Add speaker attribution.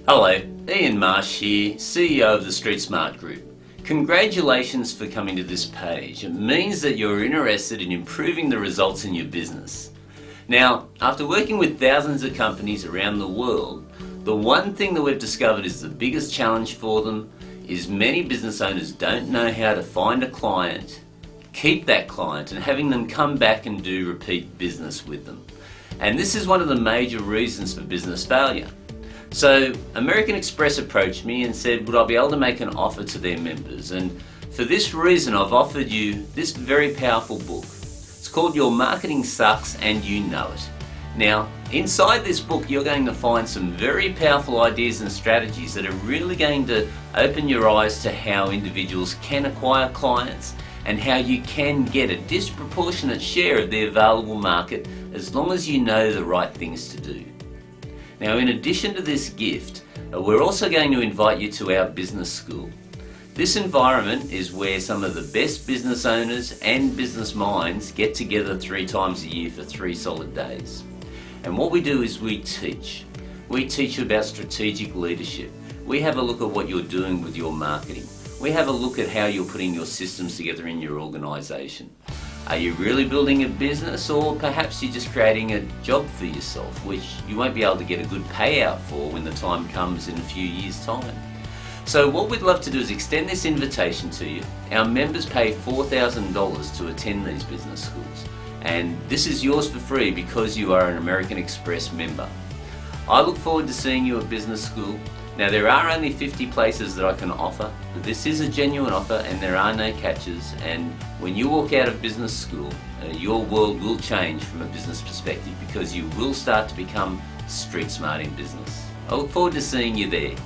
Speaker 1: Hello, Ian Marsh here, CEO of the Street Smart Group. Congratulations for coming to this page. It means that you're interested in improving the results in your business. Now, after working with thousands of companies around the world, the one thing that we've discovered is the biggest challenge for them is many business owners don't know how to find a client, keep that client, and having them come back and do repeat business with them. And this is one of the major reasons for business failure. So American Express approached me and said, would I be able to make an offer to their members? And for this reason, I've offered you this very powerful book. It's called Your Marketing Sucks and You Know It. Now, inside this book, you're going to find some very powerful ideas and strategies that are really going to open your eyes to how individuals can acquire clients and how you can get a disproportionate share of the available market as long as you know the right things to do. Now, in addition to this gift, we're also going to invite you to our business school. This environment is where some of the best business owners and business minds get together 3 times a year for 3 solid days. And what we do is we teach. We teach you about strategic leadership. We have a look at what you're doing with your marketing. We have a look at how you're putting your systems together in your organisation. Are you really building a business, or perhaps you're just creating a job for yourself which you won't be able to get a good payout for when the time comes in a few years' time? So what we'd love to do is extend this invitation to you. Our members pay $4,000 to attend these business schools, and this is yours for free because you are an American Express member. I look forward to seeing you at business school. Now, there are only 50 places that I can offer, but this is a genuine offer and there are no catches, and when you walk out of business school, your world will change from a business perspective because you will start to become street smart in business. I look forward to seeing you there.